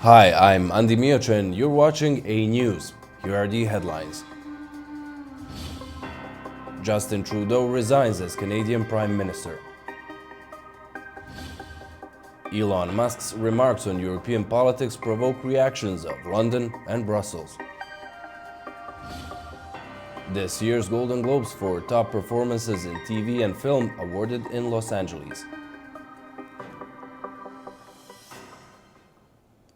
Hi, I'm Andy Miocha and you're watching A News. Here are the headlines. Justin Trudeau resigns as Canadian Prime Minister. Elon Musk's remarks on European politics provoke reactions of London and Brussels. This year's Golden Globes for top performances in TV and film awarded in Los Angeles.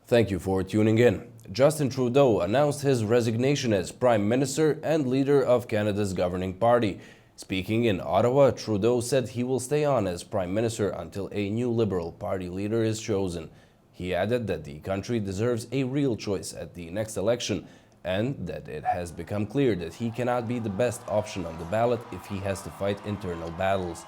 Thank you for tuning in. Justin Trudeau announced his resignation as Prime Minister and leader of Canada's governing party. Speaking in Ottawa, Trudeau said he will stay on as Prime Minister until a new Liberal Party leader is chosen. He added that the country deserves a real choice at the next election and that it has become clear that he cannot be the best option on the ballot if he has to fight internal battles.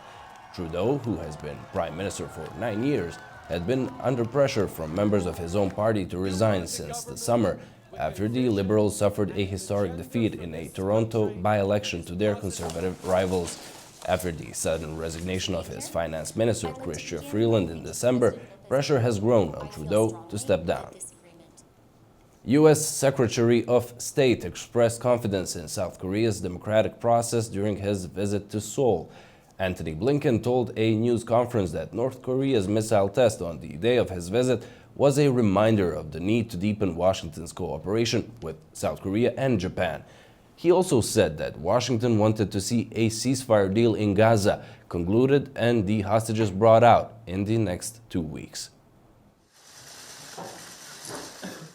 Trudeau, who has been Prime Minister for 9 years, had been under pressure from members of his own party to resign since the summer, after the Liberals suffered a historic defeat in a Toronto by-election to their Conservative rivals. After the sudden resignation of his Finance Minister, Chrystia Freeland, in December, pressure has grown on Trudeau to step down. U.S. Secretary of State expressed confidence in South Korea's democratic process during his visit to Seoul. Anthony Blinken told a news conference that North Korea's missile test on the day of his visit was a reminder of the need to deepen Washington's cooperation with South Korea and Japan. He also said that Washington wanted to see a ceasefire deal in Gaza concluded and the hostages brought out in the next 2 weeks.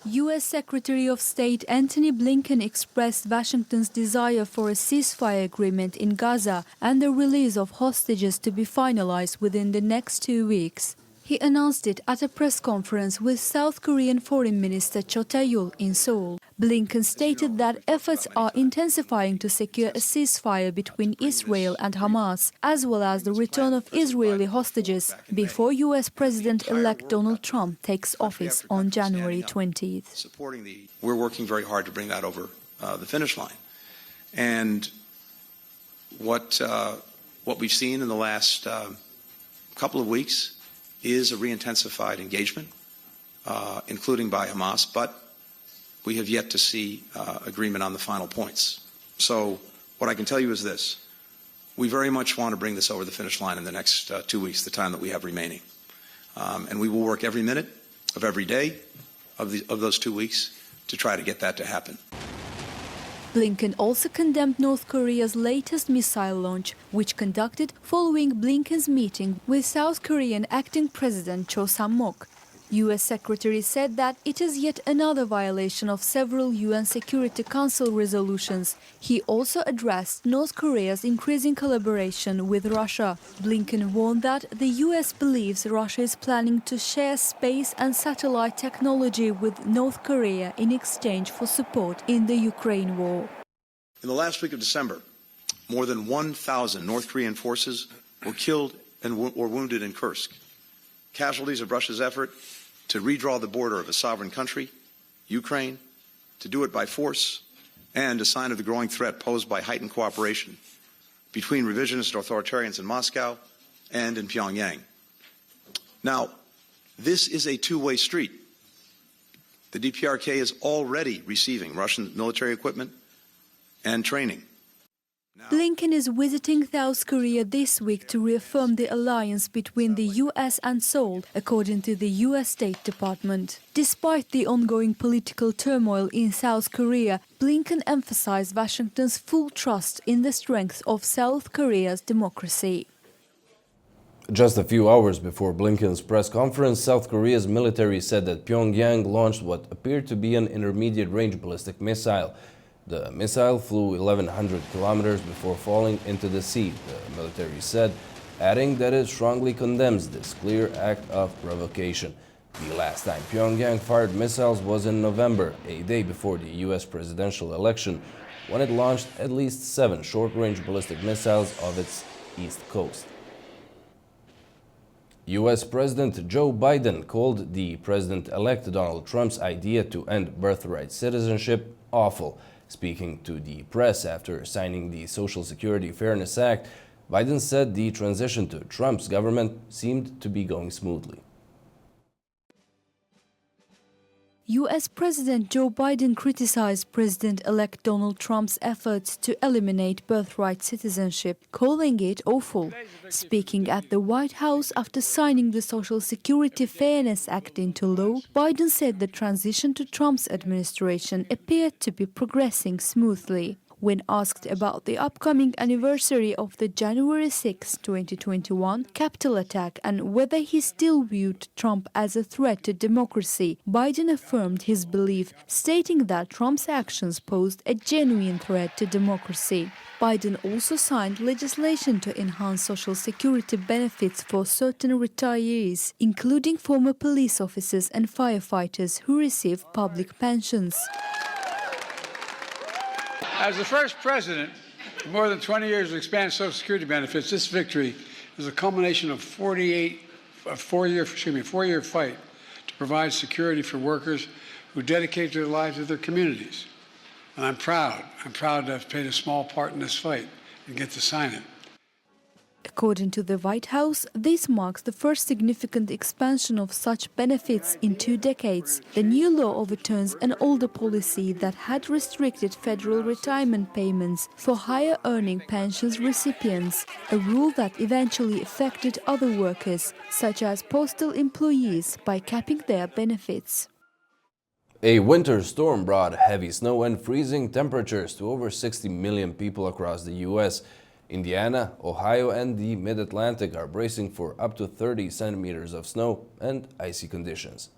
U.S. Secretary of State Anthony Blinken expressed Washington's desire for a ceasefire agreement in Gaza and the release of hostages to be finalized within the next 2 weeks. He announced it at a press conference with South Korean Foreign Minister Cho Tae-yul in Seoul. Blinken stated that efforts are intensifying to secure a ceasefire between Israel and Hamas, as well as the return of Israeli hostages before U.S. President-elect Donald Trump takes office on January 20th. We're working very hard to bring that over the finish line. And what we've seen in the last couple of weeks is a re-intensified engagement, including by Hamas, but we have yet to see agreement on the final points. So what I can tell you is this. We very much want to bring this over the finish line in the next 2 weeks, the time that we have remaining. And we will work every minute of every day of those 2 weeks to try to get that to happen. Blinken also condemned North Korea's latest missile launch, which conducted following Blinken's meeting with South Korean acting President Cho Sam-mok. U.S. Secretary said that it is yet another violation of several UN Security Council resolutions. He also addressed North Korea's increasing collaboration with Russia. Blinken warned that the U.S. believes Russia is planning to share space and satellite technology with North Korea in exchange for support in the Ukraine war. In the last week of December, more than 1,000 North Korean forces were killed or wounded in Kursk. Casualties of Russia's effort to redraw the border of a sovereign country, Ukraine, to do it by force, and a sign of the growing threat posed by heightened cooperation between revisionist authoritarians in Moscow and in Pyongyang. Now, this is a two-way street. The DPRK is already receiving Russian military equipment and training. Blinken is visiting South Korea this week to reaffirm the alliance between the U.S. and Seoul, according to the U.S. State Department. Despite the ongoing political turmoil in South Korea, Blinken emphasized Washington's full trust in the strength of South Korea's democracy. Just a few hours before Blinken's press conference, South Korea's military said that Pyongyang launched what appeared to be an intermediate-range ballistic missile. The missile flew 1,100 kilometers before falling into the sea, the military said, adding that it strongly condemns this clear act of provocation. The last time Pyongyang fired missiles was in November, a day before the U.S. presidential election, when it launched at least 7 short-range ballistic missiles off its east coast. U.S. President Joe Biden called the president-elect Donald Trump's idea to end birthright citizenship awful. Speaking to the press after signing the Social Security Fairness Act, Biden said the transition to Trump's government seemed to be going smoothly. U.S. President Joe Biden criticized President-elect Donald Trump's efforts to eliminate birthright citizenship, calling it awful. Speaking at the White House after signing the Social Security Fairness Act into law, Biden said the transition to Trump's administration appeared to be progressing smoothly. When asked about the upcoming anniversary of the January 6, 2021 Capitol attack and whether he still viewed Trump as a threat to democracy, Biden affirmed his belief, stating that Trump's actions posed a genuine threat to democracy. Biden also signed legislation to enhance Social Security benefits for certain retirees, including former police officers and firefighters who receive public pensions. As the first president in more than 20 years to expand Social Security benefits, this victory is a culmination of a four-year fight to provide security for workers who dedicate their lives to their communities. And I'm proud to have played a small part in this fight and get to sign it. According to the White House, this marks the first significant expansion of such benefits in 2 decades. The new law overturns an older policy that had restricted federal retirement payments for higher-earning pensions recipients, a rule that eventually affected other workers, such as postal employees, by capping their benefits. A winter storm brought heavy snow and freezing temperatures to over 60 million people across the U.S. Indiana, Ohio, and the Mid-Atlantic are bracing for up to 30 centimeters of snow and icy conditions.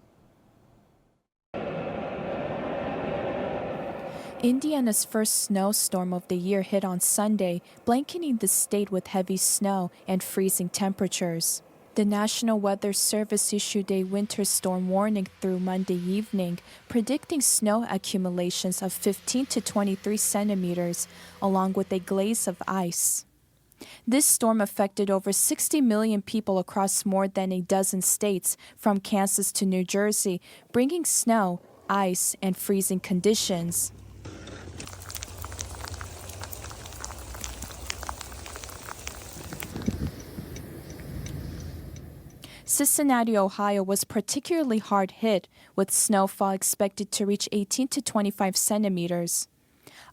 Indiana's first snowstorm of the year hit on Sunday, blanketing the state with heavy snow and freezing temperatures. The National Weather Service issued a winter storm warning through Monday evening, predicting snow accumulations of 15 to 23 centimeters, along with a glaze of ice. This storm affected over 60 million people across more than a dozen states, from Kansas to New Jersey, bringing snow, ice, and freezing conditions. Cincinnati, Ohio was particularly hard hit, with snowfall expected to reach 18 to 25 centimeters.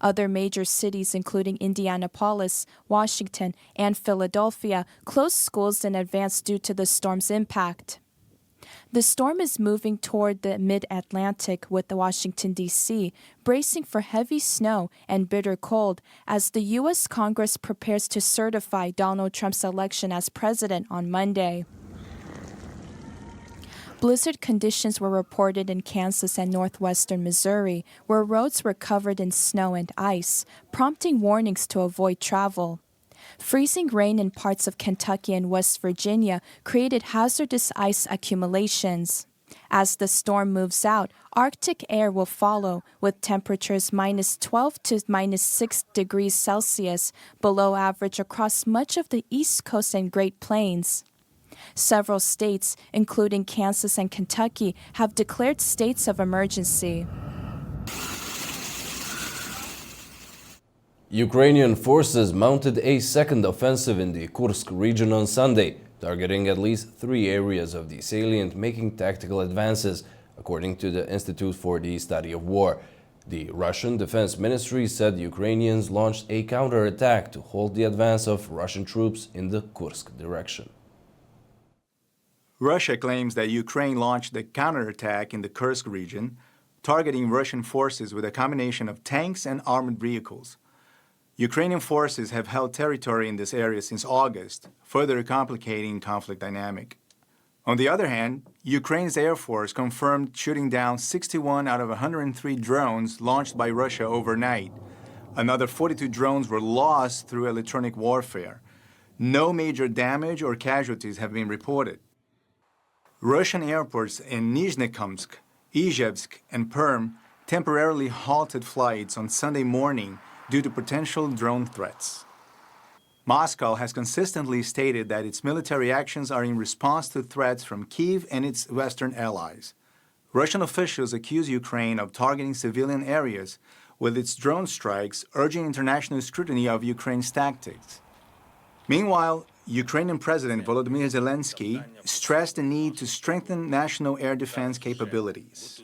Other major cities, including Indianapolis, Washington, and Philadelphia, closed schools in advance due to the storm's impact. The storm is moving toward the Mid-Atlantic, with Washington, D.C. bracing for heavy snow and bitter cold as the U.S. Congress prepares to certify Donald Trump's election as president on Monday. Blizzard conditions were reported in Kansas and northwestern Missouri, where roads were covered in snow and ice, prompting warnings to avoid travel. Freezing rain in parts of Kentucky and West Virginia created hazardous ice accumulations. As the storm moves out, Arctic air will follow, with temperatures minus 12 to minus 6 degrees Celsius, below average across much of the East Coast and Great Plains. Several states, including Kansas and Kentucky, have declared states of emergency. Ukrainian forces mounted a second offensive in the Kursk region on Sunday, targeting at least 3 areas of the salient, making tactical advances, according to the Institute for the Study of War. The Russian Defense Ministry said Ukrainians launched a counterattack to halt the advance of Russian troops in the Kursk direction. Russia claims that Ukraine launched the counterattack in the Kursk region, targeting Russian forces with a combination of tanks and armored vehicles. Ukrainian forces have held territory in this area since August, further complicating conflict dynamic. On the other hand, Ukraine's Air Force confirmed shooting down 61 out of 103 drones launched by Russia overnight. Another 42 drones were lost through electronic warfare. No major damage or casualties have been reported. Russian airports in Nizhnekamsk, Izhevsk, and Perm temporarily halted flights on Sunday morning due to potential drone threats. Moscow has consistently stated that its military actions are in response to threats from Kyiv and its Western allies. Russian officials accuse Ukraine of targeting civilian areas with its drone strikes, urging international scrutiny of Ukraine's tactics. Meanwhile, Ukrainian President Volodymyr Zelensky stressed the need to strengthen national air defense capabilities.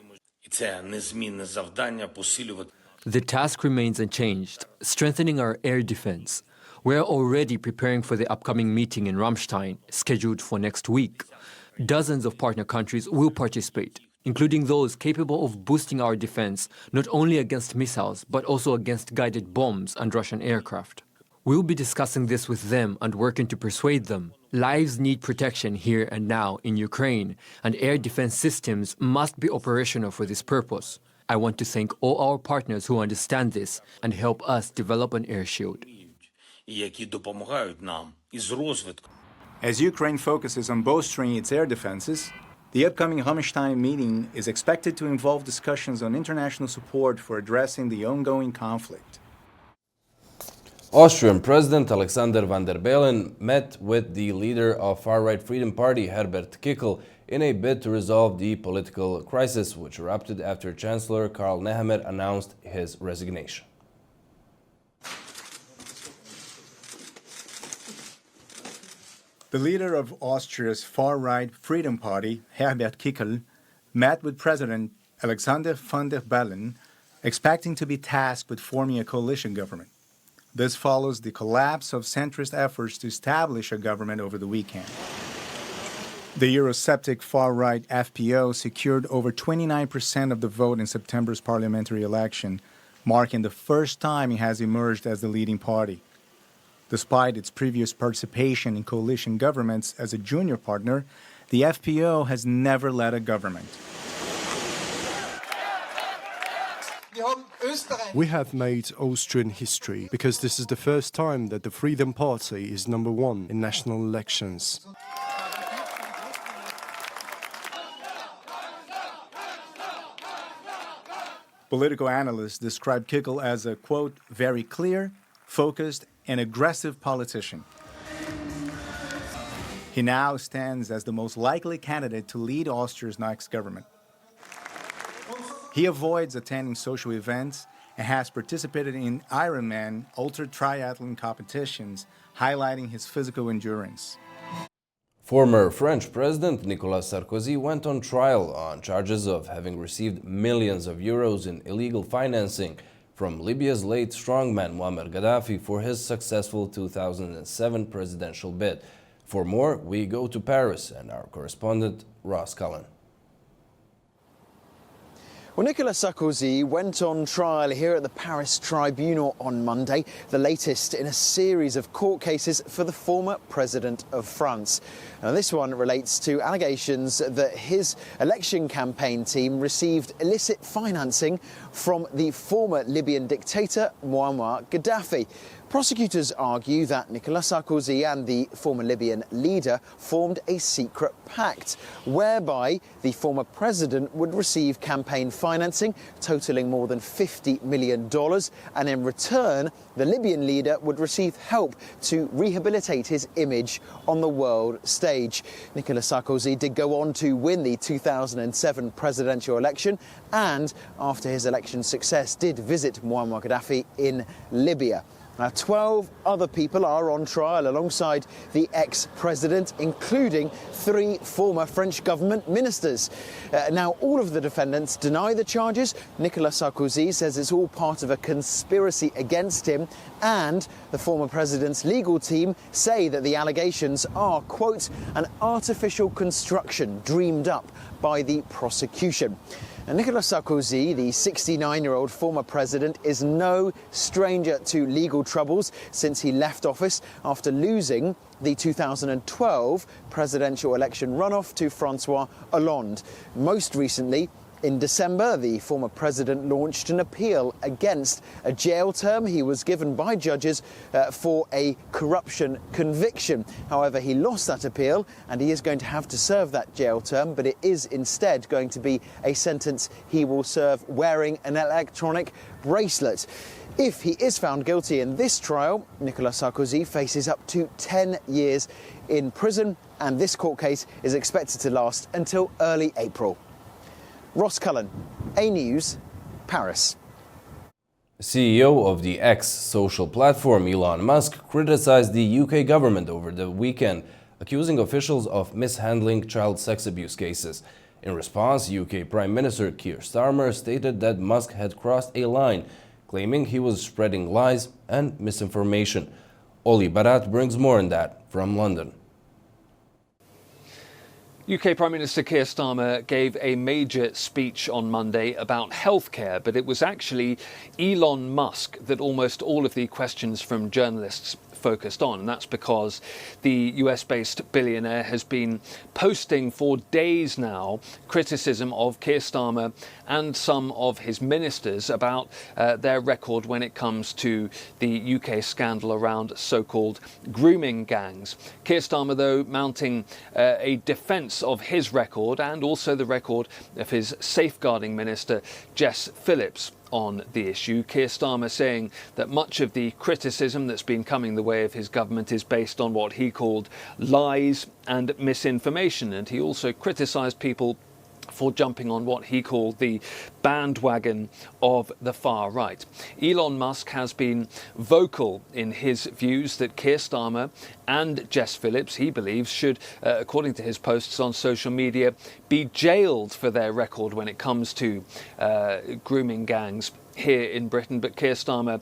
Це незмінне завдання посилювати. The task remains unchanged, strengthening our air defense. We are already preparing for the upcoming meeting in Ramstein, scheduled for next week. Dozens of partner countries will participate, including those capable of boosting our defense not only against missiles, but also against guided bombs and Russian aircraft. We'll be discussing this with them and working to persuade them. Lives need protection here and now in Ukraine, and air defense systems must be operational for this purpose. I want to thank all our partners who understand this and help us develop an air shield. Які допомагають нам із розвитком. As Ukraine focuses on bolstering its air defenses, the upcoming Ramstein meeting is expected to involve discussions on international support for addressing the ongoing conflict. Austrian President Alexander Van der Bellen met with the leader of far-right Freedom Party Herbert Kickl in a bid to resolve the political crisis which erupted after Chancellor Karl Nehammer announced his resignation. The leader of Austria's far-right Freedom Party, Herbert Kickl, met with President Alexander Van der Bellen, expecting to be tasked with forming a coalition government. This follows the collapse of centrist efforts to establish a government over the weekend. The Eurosceptic far-right FPO secured over 29% of the vote in September's parliamentary election, marking the first time it has emerged as the leading party. Despite its previous participation in coalition governments as a junior partner, the FPO has never led a government. We have made Austrian history because this is the first time that the Freedom Party is number one in national elections. Political analysts describe Kickl as a, quote, very clear, focused, and aggressive politician. He now stands as the most likely candidate to lead Austria's next government. He avoids attending social events and has participated in Ironman ultra triathlon competitions, highlighting his physical endurance. Former French President Nicolas Sarkozy went on trial on charges of having received millions of euros in illegal financing from Libya's late strongman Muammar Gaddafi for his successful 2007 presidential bid. For more, we go to Paris and our correspondent Ross Cullen. Well, Nicolas Sarkozy went on trial here at the Paris Tribunal on Monday, the latest in a series of court cases for the former president of France. Now, this one relates to allegations that his election campaign team received illicit financing from the former Libyan dictator Muammar Gaddafi. Prosecutors argue that Nicolas Sarkozy and the former Libyan leader formed a secret pact whereby the former president would receive campaign financing totaling more than $50 million, and in return the Libyan leader would receive help to rehabilitate his image on the world stage. Nicolas Sarkozy did go on to win the 2007 presidential election, and after his election success did visit Muammar Gaddafi in Libya. Now, 12 other people are on trial alongside the ex-president, including 3 former French government ministers. Now, all of the defendants deny the charges. Nicolas Sarkozy says it's all part of a conspiracy against him, and the former president's legal team say that the allegations are, quote, an artificial construction dreamed up by the prosecution. And Nicolas Sarkozy, the 69-year-old former president, is no stranger to legal troubles since he left office after losing the 2012 presidential election runoff to Francois Hollande. Most recently, in December, the former president launched an appeal against a jail term he was given by judges for a corruption conviction. However, he lost that appeal and he is going to have to serve that jail term, but it is instead going to be a sentence he will serve wearing an electronic bracelet. If he is found guilty in this trial, Nicolas Sarkozy faces up to 10 years in prison, and this court case is expected to last until early April. Ross Cullen, A News, Paris. CEO of the X social platform Elon Musk criticized the UK government over the weekend, accusing officials of mishandling child sex abuse cases. In response, UK Prime Minister Keir Starmer stated that Musk had crossed a line, claiming he was spreading lies and misinformation. Oli Barat brings more on that from London. UK Prime Minister Keir Starmer gave a major speech on Monday about healthcare, but it was actually Elon Musk that almost all of the questions from journalists focused on, and that's because the US-based billionaire has been posting for days now criticism of Keir Starmer and some of his ministers about their record when it comes to the UK scandal around so-called grooming gangs. Keir Starmer, though, mounting a defence of his record and also the record of his safeguarding minister, Jess Phillips, on the issue. Keir Starmer saying that much of the criticism that's been coming the way of his government is based on what he called lies and misinformation, and he also criticised people for jumping on what he called the bandwagon of the far right. Elon Musk has been vocal in his views that Keir Starmer and Jess Phillips, he believes, should, according to his posts on social media, be jailed for their record when it comes to grooming gangs here in Britain. But Keir Starmer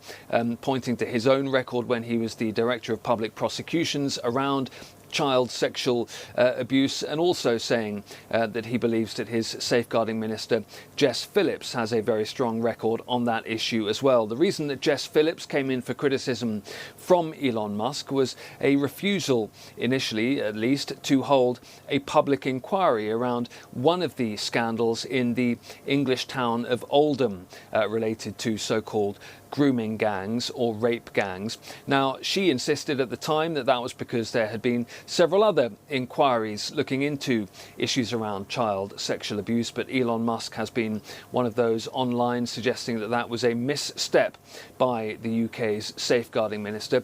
pointing to his own record when he was the Director of Public Prosecutions around child sexual abuse, and also saying that he believes that his safeguarding minister Jess Phillips has a very strong record on that issue as well. The reason that Jess Phillips came in for criticism from Elon Musk was a refusal, initially at least, to hold a public inquiry around one of the scandals in the English town of Oldham related to so-called grooming gangs or rape gangs. Now, she insisted at the time that that was because there had been several other inquiries looking into issues around child sexual abuse, but Elon Musk has been one of those online suggesting that that was a misstep by the UK's safeguarding minister.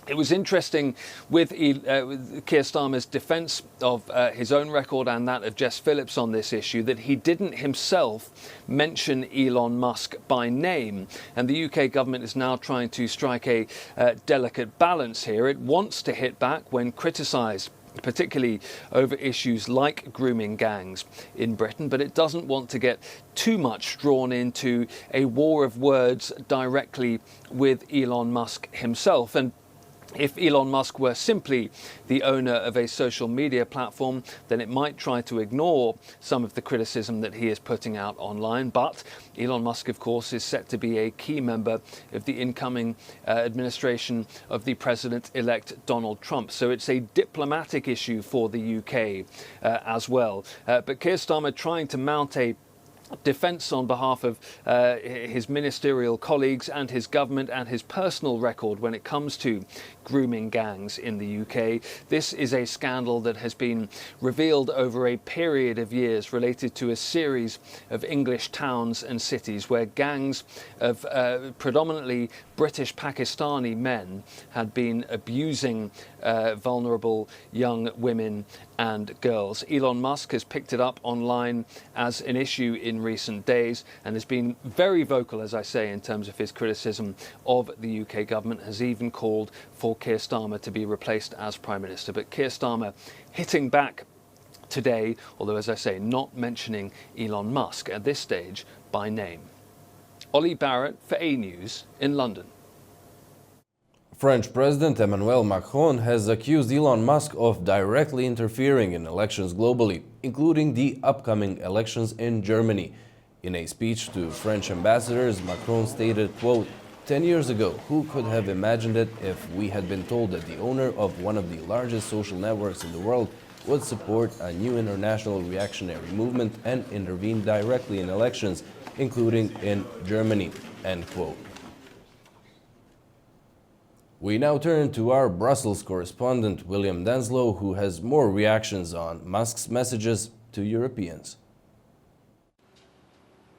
It was interesting with Keir Starmer's defence of his own record and that of Jess Phillips on this issue that he didn't himself mention Elon Musk by name. And the UK government is now trying to strike a delicate balance here. It wants to hit back when criticised, particularly over issues like grooming gangs in Britain, but it doesn't want to get too much drawn into a war of words directly with Elon Musk himself. And if Elon Musk were simply the owner of a social media platform, then it might try to ignore some of the criticism that he is putting out online. But Elon Musk, of course, is set to be a key member of the incoming administration of the President-elect Donald Trump. So it's a diplomatic issue for the UK as well. But Keir Starmer trying to mount a defence on behalf of his ministerial colleagues and his government and his personal record when it comes to grooming gangs in the UK. This is a scandal that has been revealed over a period of years related to a series of English towns and cities where gangs of predominantly British Pakistani men had been abusing vulnerable young women and girls. Elon Musk has picked it up online as an issue in recent days and has been very vocal, as I say, in terms of his criticism of the UK government, has even called for Keir Starmer to be replaced as Prime Minister. But Keir Starmer hitting back today, although, as I say, not mentioning Elon Musk at this stage by name. Oli Barrett for A News in London. French President Emmanuel Macron has accused Elon Musk of directly interfering in elections globally, including the upcoming elections in Germany. In a speech to French ambassadors, Macron stated, quote, "10 years ago, who could have imagined it if we had been told that the owner of one of the largest social networks in the world would support a new international reactionary movement and intervene directly in elections, including in Germany," end quote. We now turn to our Brussels correspondent, William Denslow, who has more reactions on Musk's messages to Europeans.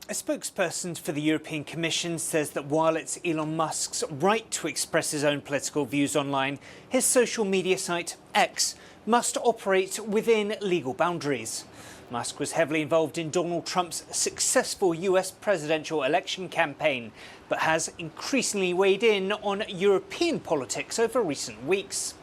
A spokesperson for the European Commission says that while it's Elon Musk's right to express his own political views online, his social media site, X, must operate within legal boundaries. Musk was heavily involved in Donald Trump's successful US presidential election campaign, but has increasingly weighed in on European politics over recent weeks.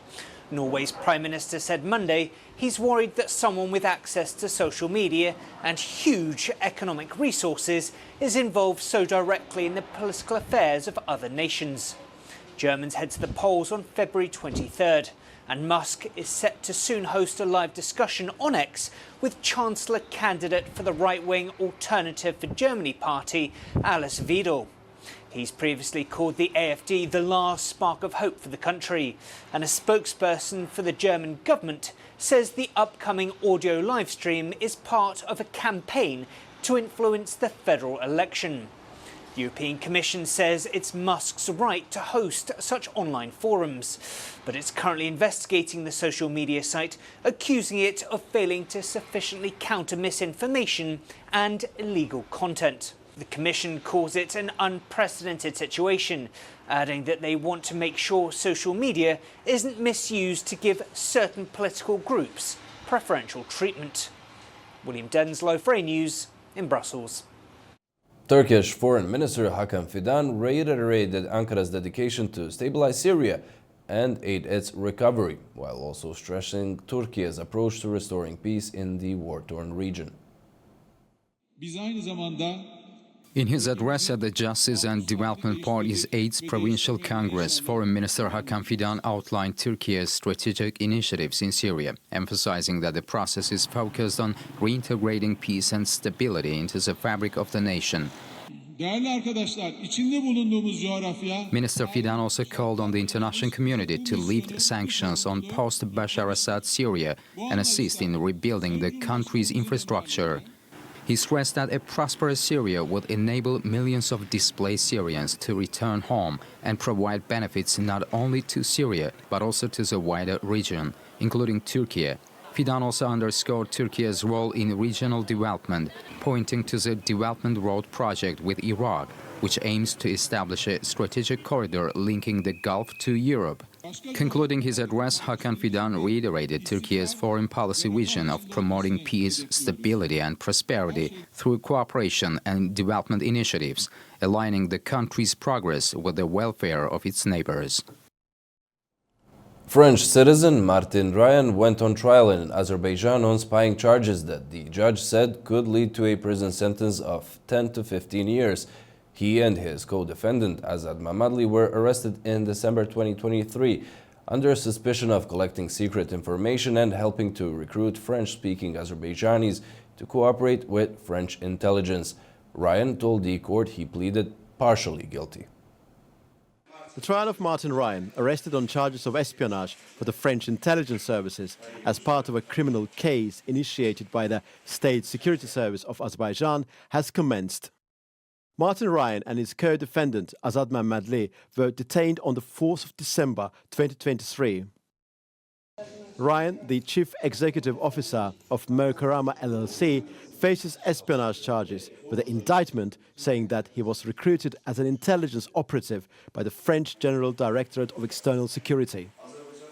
Norway's Prime Minister said Monday he's worried that someone with access to social media and huge economic resources is involved so directly in the political affairs of other nations. Germans head to the polls on February 23rd, and Musk is set to soon host a live discussion on X with Chancellor candidate for the right-wing Alternative for Germany party, Alice Weidel. He's previously called the AfD the last spark of hope for the country, and a spokesperson for the German government says the upcoming audio live stream is part of a campaign to influence the federal election. The European Commission says it's Musk's right to host such online forums, but it's currently investigating the social media site, accusing it of failing to sufficiently counter misinformation and illegal content. The Commission calls it an unprecedented situation, adding that they want to make sure social media isn't misused to give certain political groups preferential treatment. William Denslow, Frey News in Brussels. Turkish Foreign Minister Hakan Fidan reiterated Ankara's dedication to stabilize Syria and aid its recovery, while also stressing Turkey's approach to restoring peace in the war-torn region. In his address at the Justice and Development Party's 8th Provincial Congress, Foreign Minister Hakan Fidan outlined Turkey's strategic initiatives in Syria, emphasizing that the process is focused on reintegrating peace and stability into the fabric of the nation. Minister Fidan also called on the international community to lift sanctions on post-Bashar Assad Syria and assist in rebuilding the country's infrastructure. He stressed that a prosperous Syria would enable millions of displaced Syrians to return home and provide benefits not only to Syria but also to the wider region, including Turkey. Fidan also underscored Turkey's role in regional development, pointing to the Development Road project with Iraq, which aims to establish a strategic corridor linking the Gulf to Europe. Concluding his address, Hakan Fidan reiterated Turkey's foreign policy vision of promoting peace, stability and prosperity through cooperation and development initiatives, aligning the country's progress with the welfare of its neighbors. French citizen Martin Ryan went on trial in Azerbaijan on spying charges that the judge said could lead to a prison sentence of 10 to 15 years. He and his co-defendant, Azad Mamadli, were arrested in December 2023 under suspicion of collecting secret information and helping to recruit French-speaking Azerbaijanis to cooperate with French intelligence. Ryan told the court he pleaded partially guilty. The trial of Martin Ryan, arrested on charges of espionage for the French intelligence services as part of a criminal case initiated by the State Security Service of Azerbaijan, has commenced. Martin Ryan and his co-defendant Azad Mamadli were detained on the 4th of December 2023. Ryan, the chief executive officer of Mo Karama LLC, faces espionage charges, with the indictment saying that he was recruited as an intelligence operative by the French General Directorate of External Security.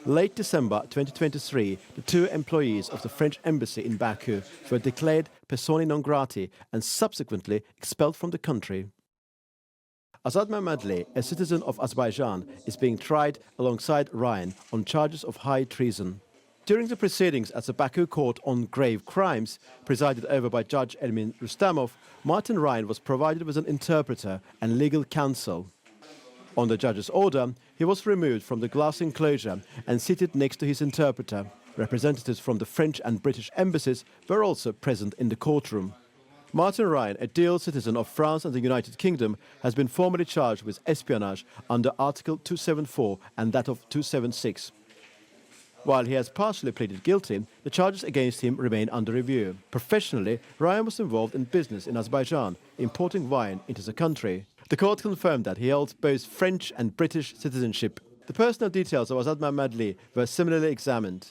Late December 2023, the two employees of the French embassy in Baku were declared persona non grata and subsequently expelled from the country. Azad Mamadli, a citizen of Azerbaijan, is being tried alongside Ryan on charges of high treason. During the proceedings at the Baku Court on Grave Crimes, presided over by Judge Ermin Rustamov, Martin Ryan was provided with an interpreter and legal counsel. On the judge's order, he was removed from the glass enclosure and seated next to his interpreter. Representatives from the French and British embassies were also present in the courtroom. Martin Ryan, a dual citizen of France and the United Kingdom, has been formally charged with espionage under Article 274 and that of 276. While he has partially pleaded guilty, the charges against him remain under review. Professionally, Ryan was involved in business in Azerbaijan, importing wine into the country. The court confirmed that he holds both French and British citizenship. The personal details of Azad Mamadli were similarly examined.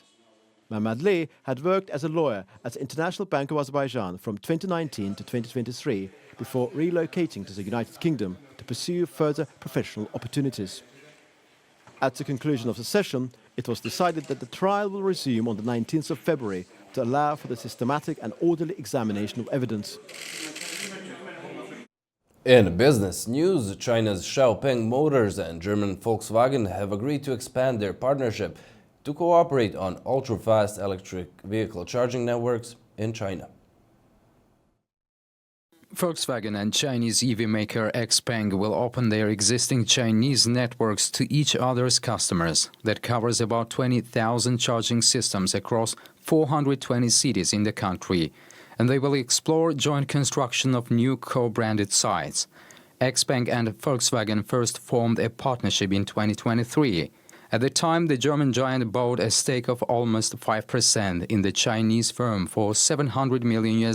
Mamadli had worked as a lawyer at the International Bank of Azerbaijan from 2019 to 2023 before relocating to the United Kingdom to pursue further professional opportunities. At the conclusion of the session, it was decided that the trial will resume on the 19th of February to allow for the systematic and orderly examination of evidence. In business news, China's Xiaopeng Motors and German Volkswagen have agreed to expand their partnership to cooperate on ultra-fast electric vehicle charging networks in China. Volkswagen and Chinese EV maker XPeng will open their existing Chinese networks to each other's customers. That covers about 20,000 charging systems across 420 cities in the country. And they will explore joint construction of new co-branded sites. XPeng and Volkswagen first formed a partnership in 2023. At the time, the German giant bought a stake of almost 5% in the Chinese firm for $700 million.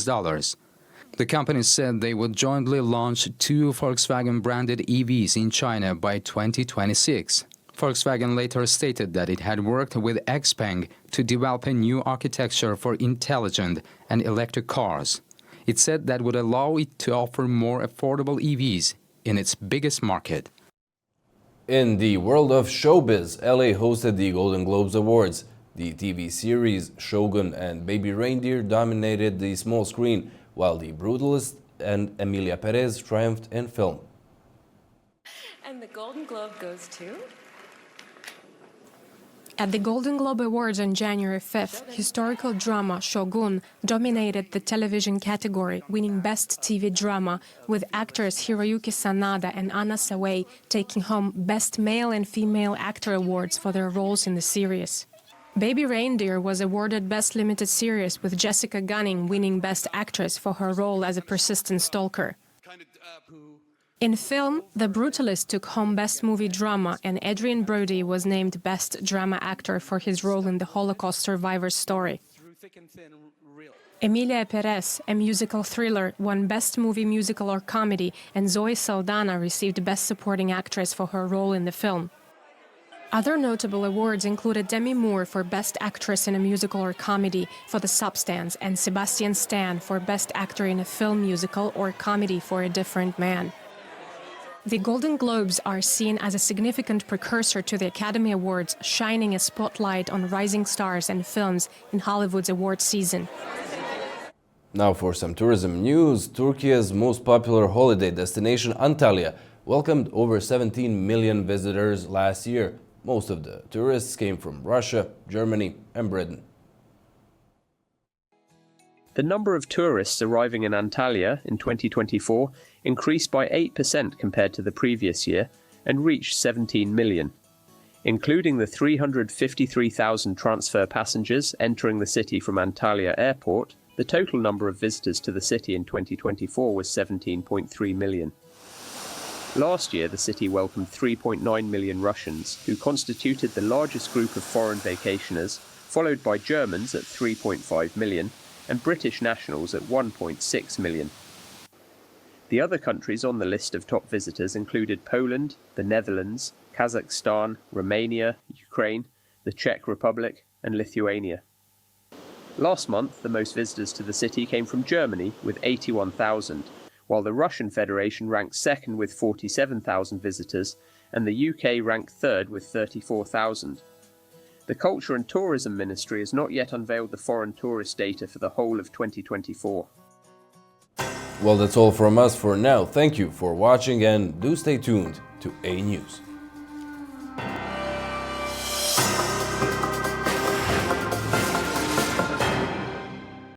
The company said they would jointly launch 2 Volkswagen-branded EVs in China by 2026. Volkswagen later stated that it had worked with XPeng to develop a new architecture for intelligent and electric cars. It said that would allow it to offer more affordable EVs in its biggest market. In the world of showbiz, LA hosted the Golden Globes Awards. The TV series Shogun and Baby Reindeer dominated the small screen, while The Brutalist and Emilia Perez triumphed in film. And the Golden Globe goes to... At the Golden Globe Awards on January 5th, historical drama Shogun dominated the television category, winning Best TV Drama, with actors Hiroyuki Sanada and Anna Sawai taking home Best Male and Female Actor awards for their roles in the series. Baby Reindeer was awarded Best Limited Series, with Jessica Gunning winning Best Actress for her role as a persistent stalker. In film, The Brutalist took home Best Movie Drama, and Adrien Brody was named Best Drama Actor for his role in the Holocaust survivor's story. Emilia Perez, a musical thriller, won Best Movie Musical or Comedy, and Zoe Saldana received Best Supporting Actress for her role in the film. Other notable awards included Demi Moore for Best Actress in a Musical or Comedy for The Substance, and Sebastian Stan for Best Actor in a Film, Musical or Comedy for A Different Man. The Golden Globes are seen as a significant precursor to the Academy Awards, shining a spotlight on rising stars and films in Hollywood's award season. Now for some tourism news. Turkey's most popular holiday destination, Antalya, welcomed over 17 million visitors last year. Most of the tourists came from Russia, Germany, and Britain. The number of tourists arriving in Antalya in 2024 increased by 8% compared to the previous year and reached 17 million. Including the 353,000 transfer passengers entering the city from Antalya Airport, the total number of visitors to the city in 2024 was 17.3 million. Last year, the city welcomed 3.9 million Russians, who constituted the largest group of foreign vacationers, followed by Germans at 3.5 million and British nationals at 1.6 million. The other countries on the list of top visitors included Poland, the Netherlands, Kazakhstan, Romania, Ukraine, the Czech Republic, and Lithuania. Last month, the most visitors to the city came from Germany with 81,000, while the Russian Federation ranked second with 47,000 visitors, and the UK ranked third with 34,000. The Culture and Tourism Ministry has not yet unveiled the foreign tourist data for the whole of 2024. Well, that's all from us for now. Thank you for watching, and do stay tuned to A News.